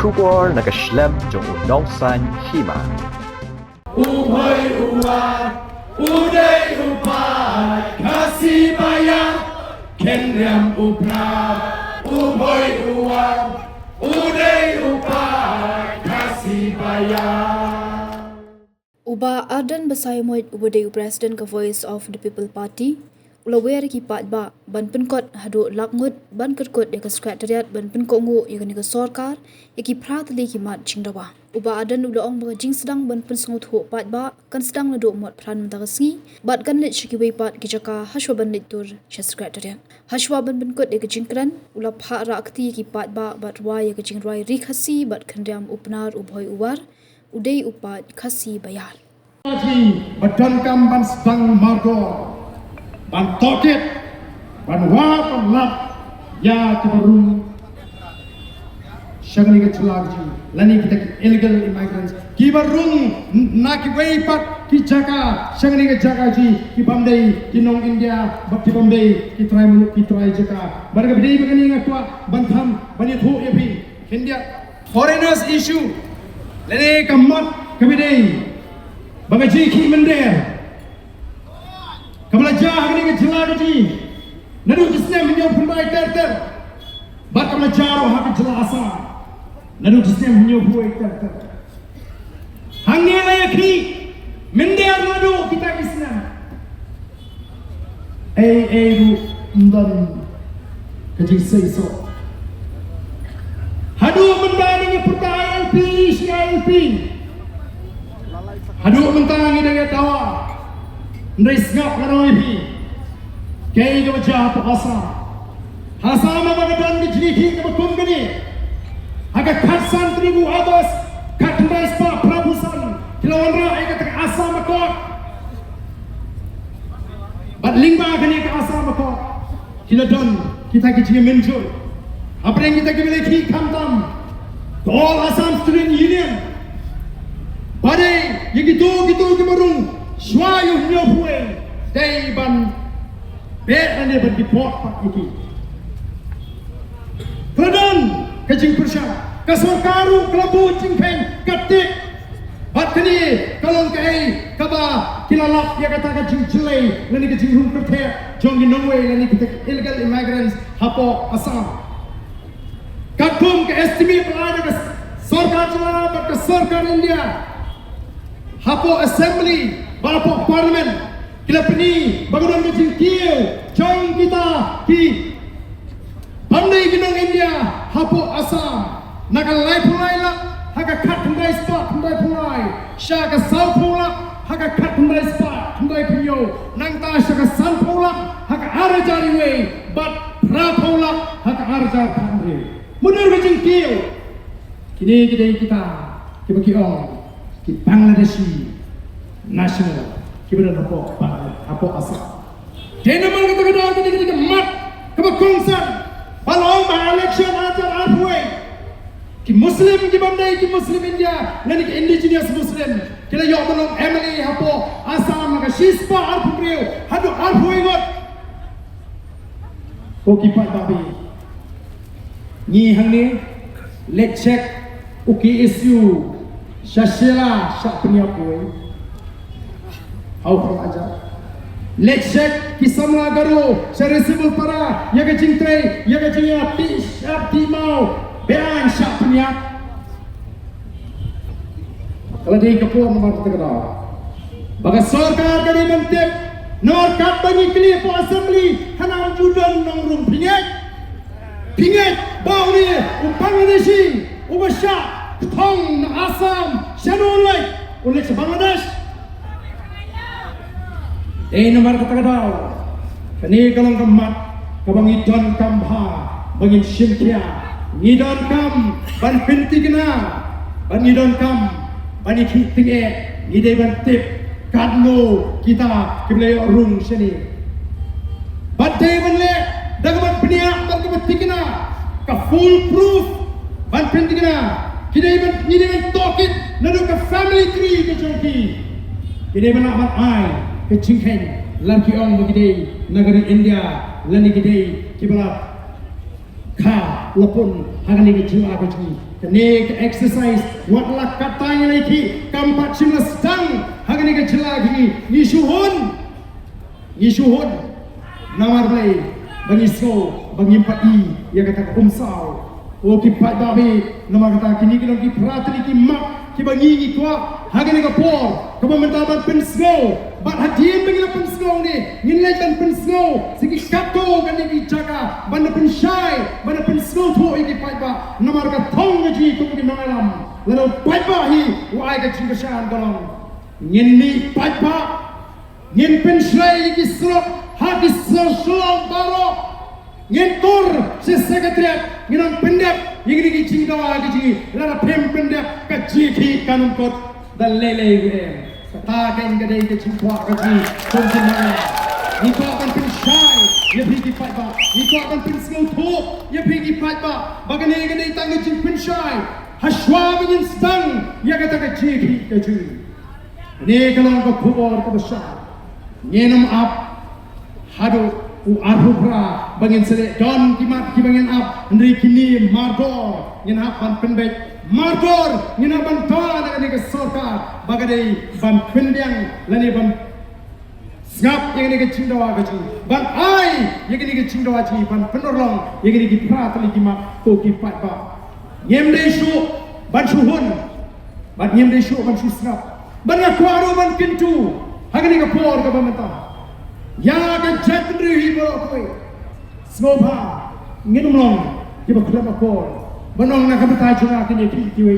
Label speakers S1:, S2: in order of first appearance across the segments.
S1: Shubor nakaslem jong unongsan Hima.
S2: Uhoy uwat, uday upat, kasih bayar, kenyam uprab. Uhoy uwat, uday upat, kasih bayar.
S3: Uba Ardent bersayamut ubadai President ke Voice of the People Party. Ulawer ki pat ba ban penkot hadu Ngut ban Kerkut ya ke Secretariat ban penkot Ngut ya ke sorkar ya ki pratli ki mat cingdawa. Uba Ardent ulaong bangajing sedang ban pensengut ho pat ba kan sedang ladu mot pran mentarasngi bat kan lit shiki pat ki jaka haswa ban lit tur Secretariat. Haswa ban penkot ya ke jingkran ula pha rakti ki pat ba bat wa ya ke jingrai ri khasi bat khandam upnar ubhoi uwar udai upat khasi bayar.
S2: Badan kam ban sedang margo ban toket, ban wap, ban lap, ya kebaru. Syangni ke celagi, lani kita illegal immigrants. Kibarung nak weipat ki jaka, syangni ke jaka ji, ki Bombay, ki Nong India, ki Bombay, ki try muluk, ki try jaka. Barang berdei begini ngakwa, ban tham, ban itu epi. India foreigners issue, lani kamat kebedei, bagaji ki mender. Kebelajar ini ke jelagaji, nadu jisnya menyau pembai ter. Bat kebelajar wahai jelasa, nadu jisnya menyau buai ter. Hangi layakni, mender nadu kita jisnya. Ru undan kejing seiso. Hadu mendani pertai LP, CILP. Hadu mentang dengan dawa. Ndai ngap ngaroi hi kei ke baca apa asa hasama bagadan ke jiki ke bekum gani aga khatsan 1000 abas khatndai spa prabusan kilawan ra ai ka asa makok bat lingba gani ke asa makok kiladon kita ke jini menjul apa yang kita ke miliki kamtam All Assam Student Union badai yang gitu ke barung Swayu nyobue dai ban ane ban dipot pak iki. Kedan kejing persya kasorkaru kelabu cingkeng katik bat kini kalon kai kaba kilalap ya kata kejing jelai lani kejing rum kerte jongi nongwe lani kita illegal immigrants hapo Assam. Kadum ke estimate ada ke sorkar jala bat ke sorkar India hapo assembly Balapok parlimen kila peni bangunan kecil kieu jong kita ki pandai ginong India hapo Assam nakal lai pulai la haga kat pendai spot pendai pulai syaga sau pula haga kat pendai spot pendai penyo nang ta syaga san pula haga arajari we bat pra pula haga arajar kandre mundur kecil kieu kini kita bagi on ki Bangladeshi nasional kita apa asal jadi mana kita mat kebakongsan balong bah election ajar arway ki muslim ki Bombay ki muslim India lani ki indigenous muslim kita yok balong emily hapo asam ka shispa arprio hadu arway got ko ki pat babi ni hangni let's check uki issue shashela syak penyapuai How from aja. Let's check kisamla garu seresibul para ya ke cingtrai ya ke cingya pi mau bean syak penyak. Kalau di kepuan nomor kita kata. Baga sorkar kali mentep nomor kat bagi kli po assembly hana judan nong rum pingat bau ni Bangladeshi ubasya thong Assam shanulai ulit Bangladesh. Nomor kata-kata kani kalau kemat kabang idon kambha bangin simtia idon kam ban pinti kena ban idon kam ban ikhting idai ban tip kadlo kita kibelai rung sini badai ban le dagaban peniak ban kebeti kena ka full proof ban pinti kena kidai ban tokit nadu ka family tree ke jongki kidai ban amat ai kecingkeng laki orang begini negara India lani gede kibala ka lapun hagani ke jila ke ji kene ke exercise wat la katanya lagi kampat sila sedang hagani ke jila ke ni shuhun nawar play bagi so bagi pai ya kata umsau o ki pai babi nama kata kini kena ki pratri ki mak ki bagi ni tua hagani ke por ke pementaban pensgo bat hadian bagi la pensgo ni ngin ban pensgo segi kato kan ni jaga ban pensyai ban pensgo tu iki pai ba nama kata thong ji tu ki nangalam lalu pai ba hi wai ka jing keshan golong ngin ni pai ba ngin pensyai iki slok hati selong baro ngin tur si Secretariat nginang pendap yang ini cinggawa ke ji lara pem pendap ke ji ki kanum kot dan lele ge kata kan ke dei ke cingwa ke ji kon jina ni ko akan pensyai ye pergi fight ba ni ko akan pensel tu ye pergi fight ba bagane ke dei tang jing pensyai haswa bin stang ye kata ke ji ki ke ji ni kalau ko kubor ke besar nyenam up hadu arhubra bangin sele don kimat ki bangin up ndri kini mardor ngin hapan penbek mardor ngin ban ta dengan ke sarkar bagadei ban pendiang lani ban ngap yang ni ke cingdawa ke ji ban ai yang ni ke cingdawa ji ban Pynurlong yang ni ke pratli ki mak ko ki pat ba ngem dei shu ban shuhun ban ngem dei shu ban shu snap ban ngakwaro ban kintu hagani ke por ke pemantah ya kan chatri hibo koi smoba nginumlong ki ba klama ko banong na kabata chuna kini ki we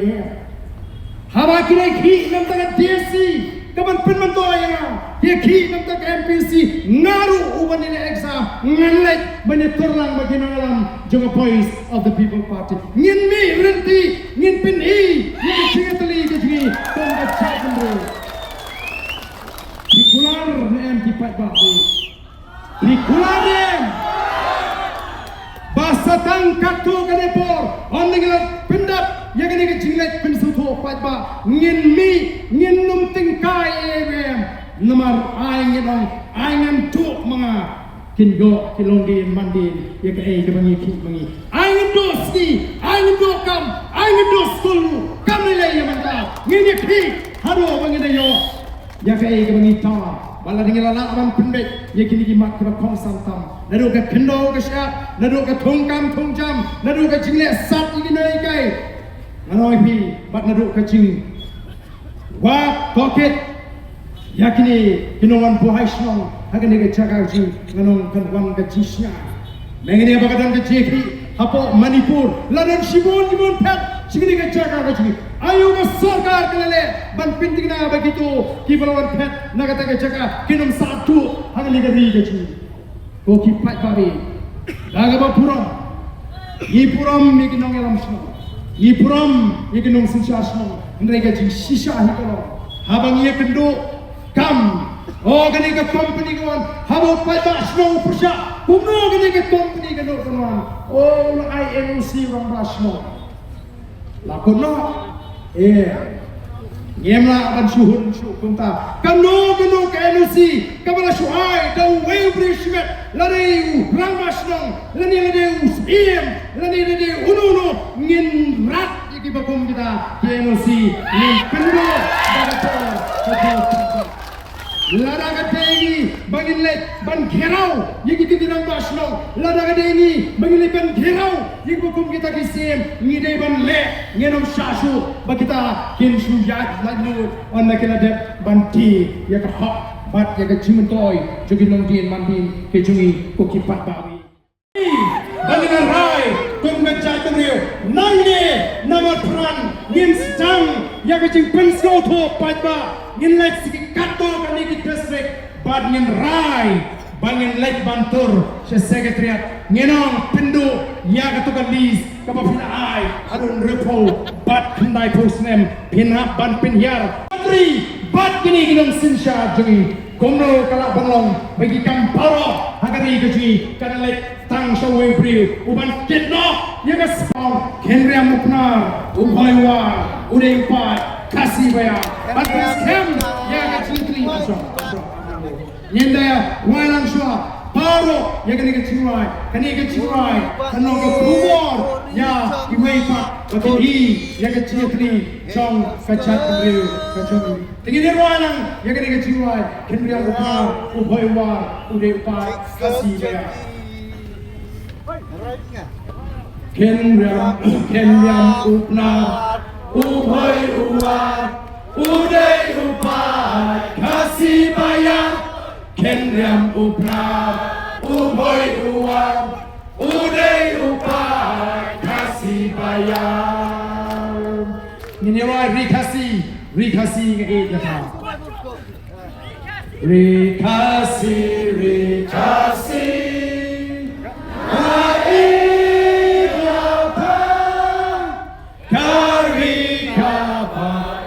S2: hawa kini ki nam ta desi kaban penman to ya ye ki nam ta MPC ngaru uban ni exam nganlek bani turlang bagi nangalam jonga voice of the people party ngin mi renti ngin pin i ngin chingatali ke ji kon ka chatri Dikular ni MP Pat Babi Dikular ni Basatang katu kane por Ondinglah pendap Yang ini kecinglet pensuto Pat Ba Ngin mi Ngin num tingkai EWM Nomor aing ngedong Aing tuk mga Kingo kilongin mandin Ya ke ke bangi ki bangi Aing dos ki Aing do kam Aing dos kulu Kam nilai yang mantap Ngin ki Hado bangi dayo ya kai ke bangita bala dengan lala aman pendek ya kini gimak ke kong santam nadu ke kendo ke syap nadu ke tongkam tongjam nadu ke jingle sat ini nai kai nganoi pi bat nadu ke jing wa toket ya kini kinongan buhai snong hagan ke jaga ji nganong kan wang ke jisnya mengene bagadan ke jeki hapo Manipur ladan shibon pet sini ke jaga ke ji ayo ke sarkar kelele ban penting na begitu ki balawan pet na kata ke jaga kinum satu hang ni gari ke ji ko ki pat babi daga ba puram i puram mi kinong elam sno i puram mi kinong sincha sno ndai ke ji shisha hi ko habang ye kendo kam oh gani ke company kawan habo pat ba sno pusha kumno gani ke company ke no kawan oh INC orang basno lakono nyemla ban suhun su kunta kano ke NOC kabala shuai da way brishmet lari ramasno lani usiem lani ununo ngin rat iki bakum kita ke NOC ngin pendo lada kategi bangin let ban gerau yigi tidang basno lada kategi bangin let ban gerau yigi bakum kita kisim ngide ban le ngenom shashu bagita kin shujat lanu on nakela de banti ya ka hak bat ya ka jimentoy jogi nong din mandin ke jungi ko kipat bawi bangin rai kum ga jatrio nangne namatran ngin stang ya ka jing pensko to patba ngin let siki kato kaniki district bad ngin rai bangin let bantur se Secretariat ngenong pendu ya ka to ka lis ka ba pina ai adun repo bad kandai postnem pina ban pinhyar patri bad kini ginong sinsha jungi komno kala banglong bagi kamparo hagari gaji kana let tang shawe bri uban kitno ya ka spawn kenria muknar ubaiwa udempa kasih bayar batas kem ya ka cintri masuk nyenda walang shua Paro, ya kani kecuai, kani kecuai, kanong keluar, ya iwaipat, bagi ya kecil ni, cong kacat kembali, kacung. Tinggi ni ruangan, ya kani kecuai, kini yang upar, upai war, udai upar, kasih dia. Kenyam upnar, upai war, udai upar, kasih bayar. Kenyam upnar, upai war, udai upar, kasih bayar. Ini orang rikasi ngai dia. Rikasi.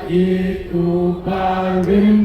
S2: Itu barim